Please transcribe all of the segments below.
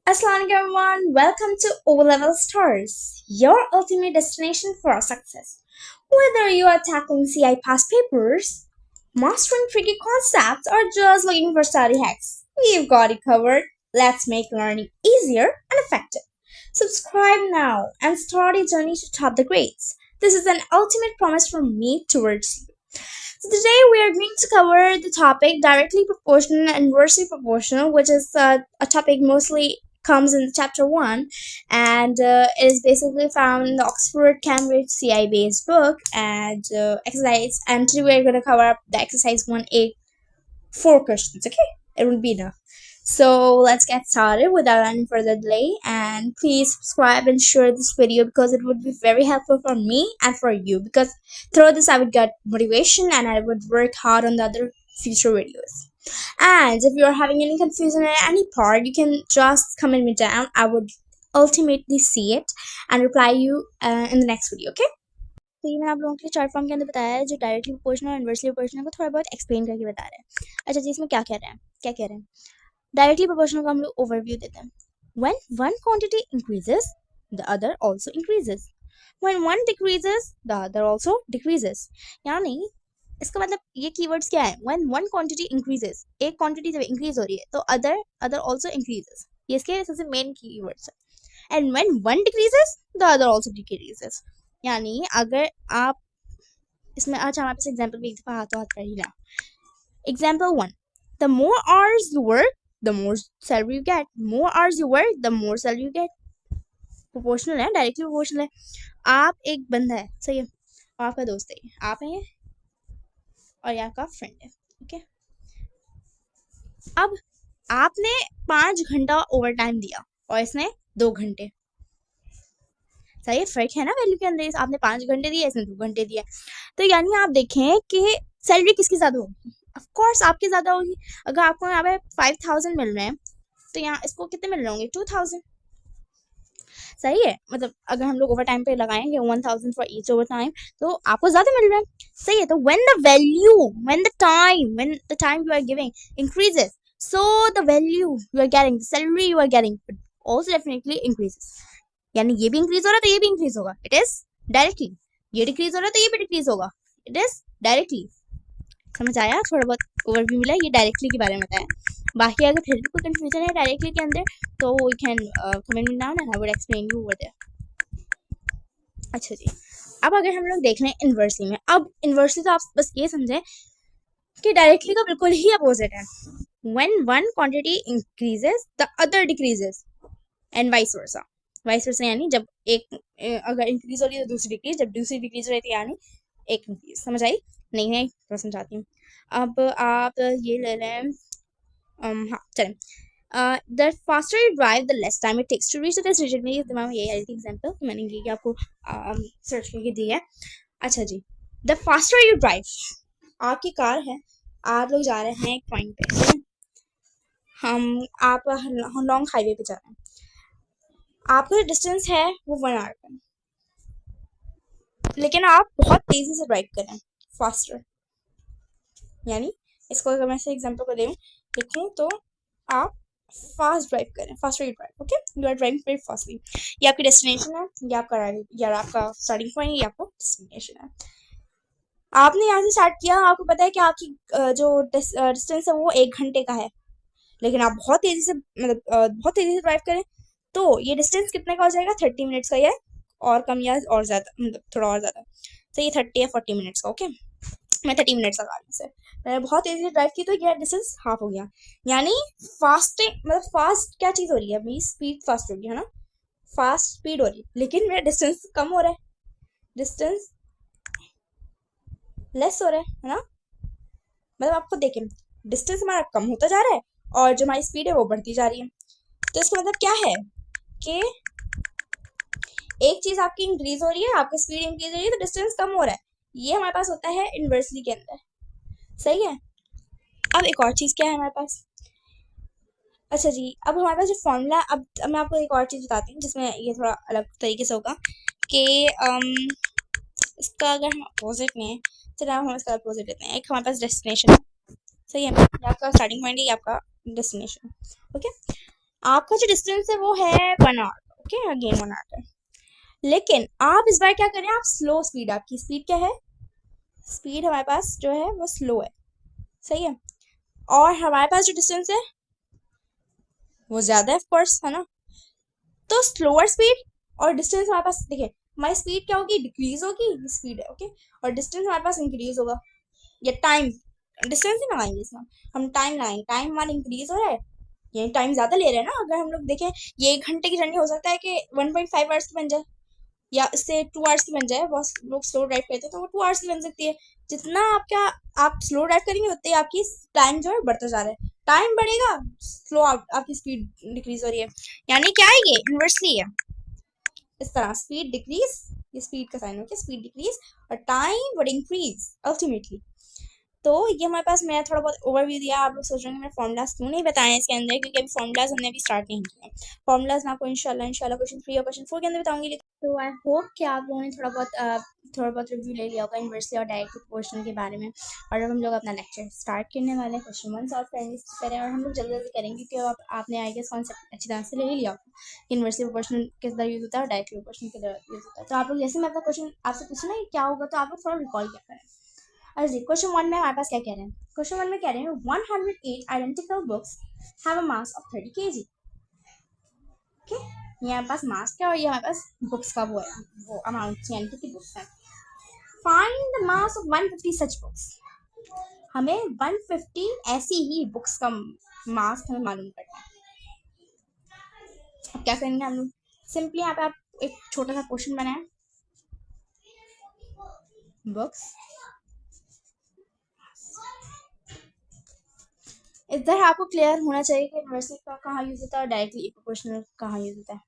Assalamualaikum everyone, welcome to O Level Stars, your ultimate destination for success. Whether you are tackling CI past papers, mastering tricky concepts, or just looking for study hacks, we've got it covered. Let's make learning easier and effective. Subscribe now and start your journey to top the grades. This is an ultimate promise from me towards you. So today we are going to cover the topic directly proportional and inversely proportional, which is a topic mostly comes in chapter 1 and it is basically found in the Oxford Cambridge CI based book and exercise, and today we're going to cover up the exercise 1A 4 questions. Okay, it will be enough. So let's get started without any further delay, and please subscribe and share this video because it would be very helpful for me and for you, because through this I would get motivation and I would work hard on the other future videos. And if you're having any confusion in any part, you can just comment me down. I would ultimately see it and reply you in the next video. Okay, तो ये मैंने आप लोगों के लिए chart form के अंदर बताया है, जो डायरेक्टली प्रोपोर्शनल और इनवर्सली प्रोपोर्शनल को थोड़ा बहुत एक्सप्लेन करके बता रहे हैं. अच्छा जी, इसमें क्या कह रहे हैं, डायरेक्टली प्रोपोर्शनल का हम लोग ओवरव्यू देते हैं. When one quantity increases the other also increases, when one decreases the other also decreases. यानी इसका मतलब ये कीवर्ड्स क्या है, व्हेन वन क्वांटिटी इंक्रीजेस, एक क्वांटिटी जब इंक्रीज हो रही है तो अदर आल्सो इंक्रीजेस, ये इसके सबसे मेन कीवर्ड्स है. And when one decreases the other also decreases, यानी अगर आप इसमें अच्छा हमारे पास एग्जांपल भी एक दफा हाथों हाथ कर ही ना. Example 1, the more hours you work the more salary you get. More hours you work, the more salary you get. Proportional है, डायरेक्टली प्रोपोर्शनल है. आप एक बंदा है, सही है, और आपका दोस्त है, आप हैं और ये आपका फ्रेंड है. ओके, अब आपने 5 घंटा ओवर टाइम दिया और इसने 2 घंटे. सही है, फर्क है ना वैल्यू के अंदर. आपने 5 घंटे दिए, इसने 2 घंटे दिया. तो यानी आप देखें कि सैलरी किसकी ज्यादा होगी. ऑफ कोर्स आपकी ज्यादा होगी. अगर आपको यहाँ पे 5000 मिल रहे हैं तो यहाँ इसको कितने मिल रहे होंगे, 2000. सही है, मतलब अगर हम लोग ओवर टाइम पे लगाएंगे 1000 फॉर ईच ओवर टाइम तो आपको ज्यादा मिल रहा है. सही है, तो when the value, when the time you are giving increases, so the value you are getting, the salary you are getting also definitely increases. यानी ये भी इंक्रीज हो रहा है तो ये भी इंक्रीज होगा, इट इज डायरेक्टली. ये डिक्रीज हो रहा है तो ये भी डिक्रीज होगा, इट इज डायरेक्टली. समझ आया, थोड़ा बहुत ओवरव्यू मिला, ये डायरेक्टली के बारे में बताया. बाकी अगर फिर भी कोई कंफ्यूजन है डायरेक्टली के अंदर तो you can comment me down and I would explain you over there. अच्छा जी, अब अगर हम लोग देख लें इन्वर्सली में. अब इन्वर्सली तो आप बस ये समझें कि डायरेक्टली का बिल्कुल ही अपोजिट है. When one quantity increases the other decreases and vice versa. Vice versa यानी जब एक अगर इंक्रीज हो रही है तो दूसरी डिक्रीज, जब दूसरी डिक्रीज हो रही है यानी एक इंक्रीज. समझ आई? नहीं तो समझाती हूँ. अब आप ये ले लें, हाँ चलें. The faster you drive the less time it takes to reach the destination. मेरे दिमाग में यही आई थी एग्जांपल, मैंने ये आपको सर्च करके दी है. अच्छा जी, द फास्टर यू ड्राइव, आपकी कार है, आप लोग जा रहे हैं एक पॉइंट पे, आप लॉन्ग हाईवे पे जा रहे हैं, आपका डिस्टेंस है वो 1 आवर का, लेकिन आप बहुत तेजी से ड्राइव कर रहे हैं, फास्टर. यानी इसको अगर मैं से एग्जांपल को लिखूं तो आप फास्ट ड्राइव करें, faster you drive. Okay, you are driving very fastly. ये आपकी डेस्टिनेशन है, ये आपका या आपका स्टार्टिंग पॉइंट, ये आपका डेस्टिनेशन है. आपने यहाँ से स्टार्ट किया, आपको पता है कि आपकी जो डिस्टेंस है वो 1 घंटे का है, लेकिन आप बहुत तेजी से मतलब बहुत तेजी से ड्राइव करें तो ये डिस्टेंस कितने का हो जाएगा, 30 मिनट्स का, या और कम या और ज़्यादा, मतलब थोड़ा और ज़्यादा. तो ये 30 या 40 मिनट्स का. ओके, मैं 30 मिनट्स लगा रही से, मैंने बहुत तेजी से ड्राइव की तो ये डिस्टेंस हाफ हो गया. यानी फास्टिंग मतलब फास्ट क्या चीज़ हो रही है, मेरी स्पीड फास्ट हो गई है ना, फास्ट स्पीड हो रही है, लेकिन मेरा डिस्टेंस कम हो रहा है, डिस्टेंस लेस हो रहा है ना. मतलब आपको देखें, डिस्टेंस हमारा कम होता जा रहा है और जो हमारी स्पीड है वो बढ़ती जा रही है. तो इसका मतलब क्या है कि एक चीज आपकी इंक्रीज हो रही है, आपकी स्पीड इंक्रीज हो रही है तो डिस्टेंस कम हो रहा है. ये हमारे पास होता है इनवर्सली के अंदर. सही है. अब एक और चीज क्या है हमारे पास. अच्छा जी, अब हमारे पास जो फॉर्मूला, अब मैं आपको एक और चीज बताती हूँ जिसमें ये थोड़ा अलग तरीके से होगा कि इसका अगर हम अपोजिट में, चलो हम इसका अपोजिट लेते हैं. एक हमारे पास डेस्टिनेशन है, सही है, ये आपका स्टार्टिंग पॉइंट है, ये आपका डेस्टिनेशन. ओके, आपका जो डिस्टेंस है वो है 1 आवर, ओके, अगेन 1 आवर। लेकिन आप इस बार क्या करें, आप स्लो स्पीड, आपकी स्पीड क्या है, स्पीड हमारे पास जो है वो स्लो है, सही है, और हमारे पास जो डिस्टेंस है वो ज्यादा है, ऑफ कोर्स, है ना। तो स्लोअर स्पीड और डिस्टेंस हमारे पास, देखिए हमारी स्पीड क्या होगी, डिक्रीज होगी, स्पीड है, ओके, और डिस्टेंस हमारे पास इंक्रीज होगा, या टाइम, डिस्टेंस ही लगाएंगे इसमें, हम टाइम लगाएंगे, टाइम हमारा इंक्रीज हो रहा है, ये टाइम ज्यादा ले रहे हैं ना, अगर हम लोग देखें ये 1 घंटे की जर्नी हो सकता है कि 1.5 आवर्स की बन जाए, या इससे 2 आवर्स की बन जाए, बहुत लोग स्लो ड्राइव करते हैं तो वो 2 आवर्स की बन सकती है। जितना आपका आप स्लो ड्राइव करेंगे उतनी आपकी टाइम जो है बढ़ता जा रहा है, टाइम बढ़ेगा, स्लो आपकी स्पीड डिक्रीज हो रही है, यानी क्या है, ये इन्वर्सली है, इस तरह स्पीड डिक्रीज, ये स्पीड का साइन हो गया, स्पीड डिक्रीज और टाइम वुड इंक्रीज अल्टीमेटली। तो ये हमारे पास, मैं थोड़ा बहुत ओवरव्यू दिया, आप लोग सोच रहे हैं मैं फॉर्मूलाज क्यों नहीं बताए इसके अंदर, क्योंकि अभी फॉर्मूलाज हमने अभी स्टार्ट नहीं किए। फॉर्मूलाज मैं आपको इंशाल्लाह इंशाल्लाह क्वेश्चन 3 और क्वेश्चन 4 के अंदर बताऊंगी। तो आई होप कि आप लोगों ने थोड़ा बहुत रिव्यू ले लिया होगा यूनिवर्सिटी और डायरेक्ट क्वेश्चन के बारे में। और अब हम लोग अपना लेक्चर स्टार्ट करने वाले हैं, क्वेश्चन 1 सॉल्व करें, और हम लोग जल्दी जल्दी करेंगे क्योंकि आपने आई गेस कॉन्सेप्ट अच्छी तरह से ले ही लिया होगा, यूनिवर्सिटी में क्वेश्चन किस तरह यूज होता है और डायरेक्ट क्वेश्चन किस तरह यूज होता है। तो आप लोग जैसे मैं अपना क्वेश्चन आपसे पूछना है क्या होगा, तो आप लोग थोड़ा रिकॉल क्या करें। अरे क्वेश्चन 1 में हमारे पास क्या कह रहे हैं, क्वेश्चन 1 में कह रहे हैं 108 identical books have a mass of 30 kg, okay, ये हमारे पास मास क्या, और ये हमारे पास बुक्स का वो है, वो अमाउंट यानी कि बुक्स है। Find the mass of 150 such books, हमें 150 ऐसी ही बुक्स का मास हमें मालूम करना है। अब क्या करेंगे हम लोग, सिंपली यहाँ पे आप एक छोटा सा क्वेश्चन बनाए, बुक्स, इधर आपको क्लियर होना चाहिए कि इन्वर्सली का कहाँ यूज होता है और डायरेक्टली प्रोपोर्शनल कहाँ यूज होता है।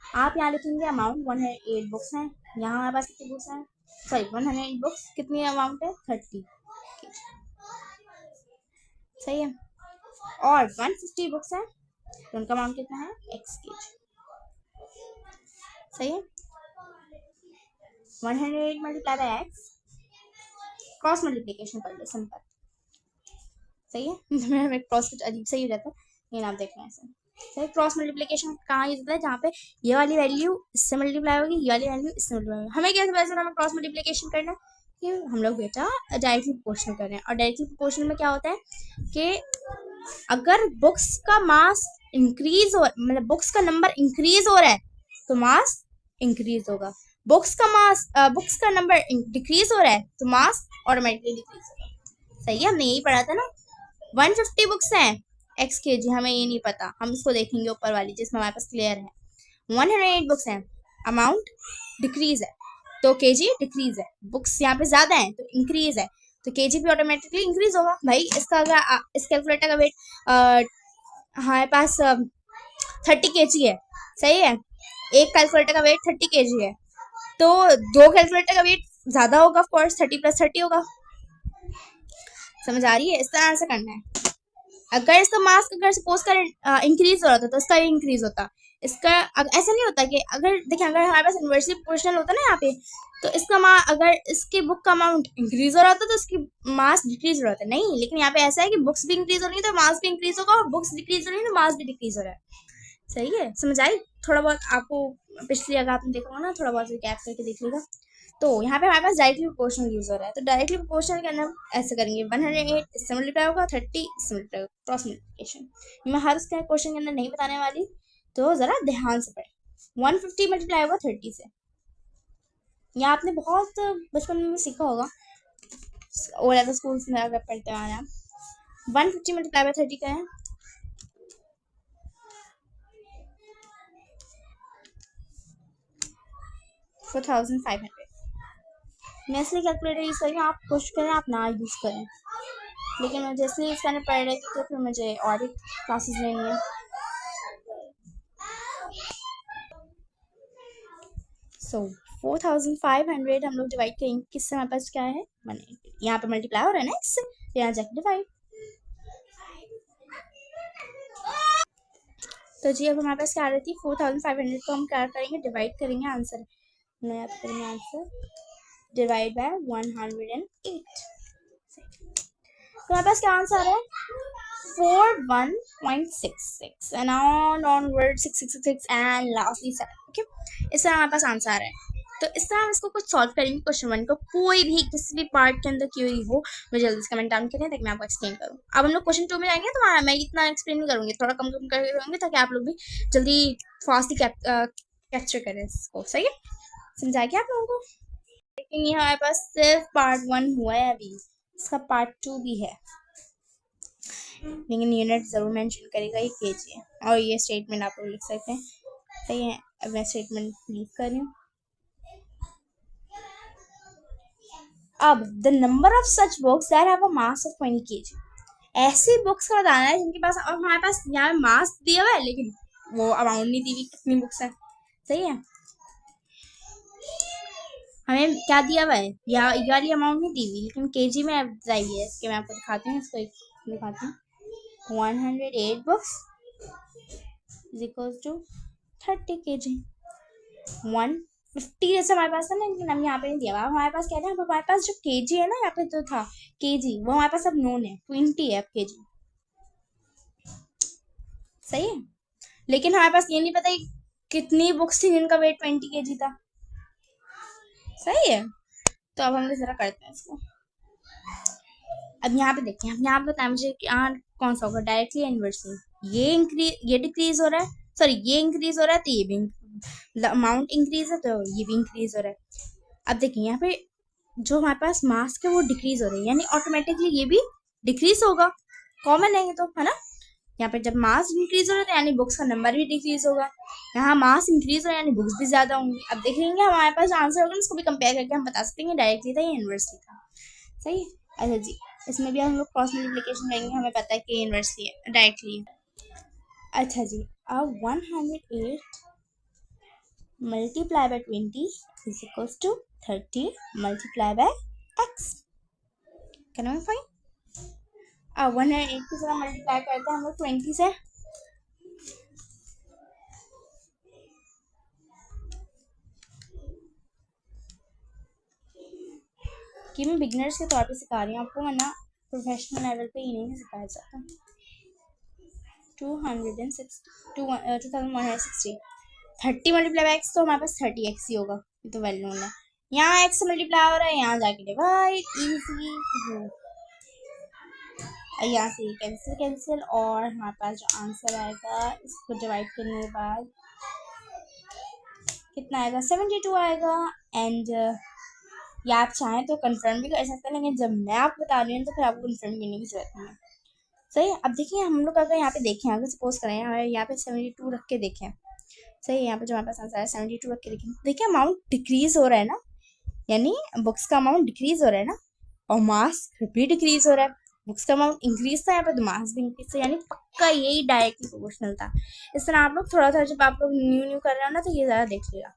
आप यहाँ लिखेंगे अमाउंट 108 बुक्स हैं, यहाँ हमारे पास कितनी बुक्स हैं, सॉरी 108 बुक्स, कितनी अमाउंट है 30, सही है, और 150 बुक्स हैं तो उनका अमाउंट कितना है x kg, सही है। 108 multiply by x, cross multiplication कर लो सिंपल, सही है। मेरा क्रॉस कुछ अजीब सही हो जाता है, लेकिन आप देख रहे हैं ऐसे, सही। क्रॉस मल्टीप्लिकेशन कहाँ यूज होता है, जहाँ पे ये वाली वैल्यू इससे मल्टीप्लाई होगी, ये वाली वैल्यू इससे मल्टीप्लाई होगी। हमें कैसे पता चला हमें क्रॉस मल्टीप्लिकेशन करना है, कि हम लोग बेटा डायरेक्टली प्रोपोर्शनल कर रहे हैं, और डायरेक्टली प्रोपोर्शनल में क्या होता है कि अगर बुक्स का मास इंक्रीज हो, मतलब बुक्स का नंबर इंक्रीज हो रहा है तो मास इंक्रीज होगा, बुक्स का नंबर डिक्रीज हो रहा है तो मास ऑटोमेटिकली डिक्रीज होगा, सही है। हमने यही पढ़ा था ना, 150 बुक्स हैं x kg, हमें ये नहीं पता, हम इसको देखेंगे ऊपर वाली जिसमें हमारे पास क्लियर है। 108 बुक्स हैं, अमाउंट डिक्रीज है तो kg डिक्रीज है, बुक्स यहाँ पे ज्यादा है तो इंक्रीज है, तो kg भी ऑटोमेटिकली इंक्रीज होगा भाई। इसका अगर इस कैलकुलेटर का वेट हमारे पास 30 kg है, सही है, एक कैलकुलेटर का वेट 30 kg है, तो दो कैलकुलेटर का वेट ज्यादा होगा, ऑफ कोर्स 30 + 30 होगा, समझ आ रही है, इस तरह से करना है। अगर इसका मास अगर सपोज कर इंक्रीज हो रहा था तो इसका भी इंक्रीज होता, इसका ऐसा नहीं होता कि अगर देखिए अगर हमारे पास इन्वर्सली प्रोपोर्शनल होता ना यहाँ पे, तो इसका अगर इसके बुक का अमाउंट इंक्रीज हो रहा था तो इसकी मास डिक्रीज हो रहा था, नहीं, लेकिन यहाँ पे ऐसा है कि बुक्स भी इंक्रीज हो रही है तो मास भी इंक्रीज होगा, और बुक्स डिक्रीज हो रही है तो मास भी डिक्रीज हो रहा है, सही है, समझ आई। थोड़ा बहुत आपको पिछली अगर आपने देखा होगा ना, थोड़ा बहुत गैप करके देख लेगा। तो यहाँ पे हमारे पास डायरेक्टली प्रोपोर्शनल यूज हो रहा है, तो डायरेक्टली प्रोपोर्शनल के अंदर ऐसे करेंगे 108 इससे मल्टीप्लाई होगा, 30 इससे मल्टीप्लाई होगा, क्रॉस मल्टीप्लिकेशन। मैं हर उसके क्वेश्चन के अंदर नहीं बताने वाली, तो जरा ध्यान से पढ़े। 150 मल्टीप्लाई होगा 30 से, यहाँ आपने बहुत बचपन में सीखा होगा, ओ लेवल स्कूल में अगर पढ़ते आ रहे हैं। 150 मल्टीप्लाई बाय 30 का है 4500। मैं इसलिए कैलकुलेटर यूज़ कर रही हूँ, आप कोशिश करें आप ना यूज़ करें, लेकिन मैं जैसे यूज़ करने पड़ रही थी तो फिर मुझे और भी क्लासेस लेनी है। सो 4500 हम लोग डिवाइड करेंगे, किससे हमारे पास क्या है 180, यहाँ पे मल्टीप्लाई हो रहा है ना इससे, तो यहाँ जाके डिवाइड। तो जी अब हमारे पास क्या आ रही थी 4500 को हम क्या करेंगे, डिवाइड करेंगे, आंसर नया करेंगे, आंसर डिवाइड बाय 108। तो हमारे पास क्या आंसर आ रहा है 41.66 and onward 6666 and lastly 7. Okay, इस तरह हमारे पास आंसर है। तो इस तरह हम इसको कुछ सॉल्व करेंगे। क्वेश्चन 1 को कोई भी किसी भी पार्ट के अंदर क्यूरी हो मुझे जल्दी से कमेंट डाउन करें ताकि मैं आपको एक्सप्लेन करूँ। अब हम लोग क्वेश्चन 2 में जाएंगे तो मैं इतना एक्सप्लेन नहीं करूँगी, थोड़ा कम कम करके करूँगी ताकि आप लोग भी जल्दी फास्टली कैप्चर करें इसको। सही है, समझा क्या आप लोगों को? लेकिन ये हमारे पास सिर्फ पार्ट 1 हुआ है, अभी इसका पार्ट 2 भी है, लेकिन यूनिट जरूर मेंशन करेगा ये केजी है। और ये स्टेटमेंट आप लोग लिख सकते हैं। सही है, अब मैं स्टेटमेंट लीव कर रही हूँ। अब the number of such books that have a mass of 20 kg, ऐसी बुक्स का बताना है जिनके पास, अब हमारे पास यहाँ मास दिया हुआ है लेकिन वो अमाउंट नहीं दी हुई कितनी बुक्स है। सही है, हमें क्या दिया हुआ है यार, ये अमाउंट नहीं दी हुई लेकिन केजी में चाहिए है। इसके मैं आपको दिखाती हूँ, इसको दिखाती हूँ। 108 books is equal to 30 kg। 150 जैसे हमारे पास था ना, लेकिन हम यहाँ पे नहीं दिया हुआ। हमारे पास क्या है, हमारे पास जो केजी है ना, यहाँ पे जो था केजी, वो हमारे पास अब नोन है, 20 है अब केजी। सही है, लेकिन हमारे पास ये नहीं पता कितनी बुक्स थी जिनका वेट 20 kg था। सही है, तो अब हम जरा करते हैं इसको। अब यहाँ पे देखते हैं, अब यहाँ पे बताएं मुझे कि कौन सा होगा, डायरेक्टली या इनवर्सली। ये डिक्रीज हो रहा है, सॉरी ये इंक्रीज हो रहा है तो ये भी अमाउंट इंक्रीज है तो ये भी इंक्रीज हो रहा है। अब देखिए यहाँ पे जो हमारे पास मास्क है वो डिक्रीज हो रही है, यानी ऑटोमेटिकली ये भी डिक्रीज होगा, कॉमन है ये तो, है ना। यहाँ पे जब मास इंक्रीज हो रहा है यानी बुक्स का नंबर भी डिक्रीज होगा, यहाँ मास इंक्रीज हो रहा है यानी बुक्स भी ज्यादा होंगी। अब देखेंगे हमारे पास जो आंसर होगा उसको भी कंपेयर करके हम बता सकते हैं डायरेक्टली था या इनवर्सली था। सही है, अच्छा जी, इसमें भी हम लोग क्रॉस मल्टीप्लिकेशन करेंगे, हमें पता है कि इनवर्सली है, डायरेक्टली है। अच्छा जी, अब 108 multiply by 20 is equals to 30 multiply by x। Can I find? अब 108 की तरह मल्टीप्लाई करते हैं हम लोग 20 से। कि मैं बिगिनर्स के तौर पे सिखा रही हूँ आपको, वरना प्रोफेशनल लेवल पे ही नहीं सिखाया जाता। 2160 30 मल्टीप्लाई बाय x, तो हमारे पास 30x ही होगा, ये तो वेल नोन है। यहाँ x मल्टीप्लाई हो रहा है, यहाँ जाके डिवाइड, इजी। यहाँ से कैंसिल और हमारे पास जो आंसर आएगा इसको डिवाइड करने के बाद कितना आएगा, 72 आएगा। एंड या आप चाहें तो कंफर्म भी कर सकते हैं, लेकिन जब मैं आपको बता रही हूँ तो फिर आपको कंफर्म करने की जरूरत नहीं है। सही है, अब देखिए हम लोग अगर यहाँ पे देखें, अगर सपोज करें यहाँ पे 72 रख के देखें। सही है, यहाँ पे जो हमारे पास आंसर है 72 रख के देखें, देखिए अमाउंट डिक्रीज हो रहा है ना, यानी बुक्स का अमाउंट डिक्रीज हो रहा है ना, और मास भी डिक्रीज हो रहा है। बुक्स का अमाउंट इंक्रीज था यहाँ पे तो मास भी इंक्रीज था, यानी पक्का यही डायरेक्टली प्रोपोर्शनल था। इस तरह आप लोग थोड़ा थोड़ा जब आप लोग न्यू कर रहे हो ना तो ये ज़्यादा देख लिया।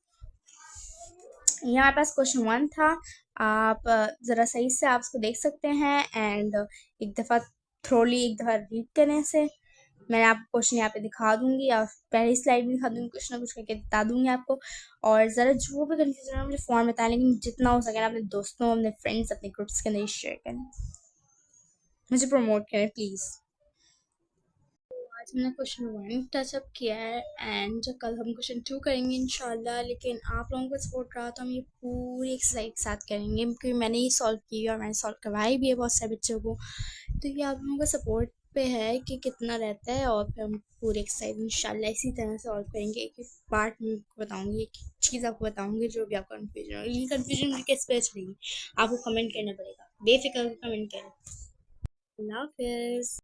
यहाँ पास क्वेश्चन 1 था, आप ज़रा सही से आप इसको देख सकते हैं एंड एक दफ़ा थ्रोली एक दफ़ा रीड करने से मैं आपको क्वेश्चन यहाँ पे दिखा दूंगी, और पहली स्लाइड में दिखा दूंगी, कुछ ना कुछ करके बता दूंगी आपको। और ज़रा जो भी कन्फ्यूजन है मुझे फ़ोन में बताएं, लेकिन जितना हो सके ना अपने दोस्तों, अपने फ्रेंड्स, अपने ग्रुप्स के अंदर शेयर करें, मुझे प्रमोट करें प्लीज़। आज हमने क्वेश्चन 1 टचअप किया है एंड कल हम क्वेश्चन 2 करेंगे इंशाल्लाह, लेकिन आप लोगों का सपोर्ट रहा तो हम ये पूरी एक्सरसाइज एक साथ करेंगे, क्योंकि मैंने ये सॉल्व की है और मैंने सॉल्व करवाई भी है बहुत सारे बच्चों को। तो ये आप लोगों का सपोर्ट पे है कि कितना रहता है, और फिर हम पूरी एक्सरसाइज इंशाल्लाह इसी तरह सॉल्व करेंगे। एक एक पार्ट में बताऊँगी, एक चीज़ आपको बताऊँगी जो भी आपको कन्फ्यूजन हो। ये कन्फ्यूजन मुझे किस पे रहेगी आपको कमेंट करना पड़ेगा, बेफिक्र कमेंट करें। अल्लाह हाफिज़।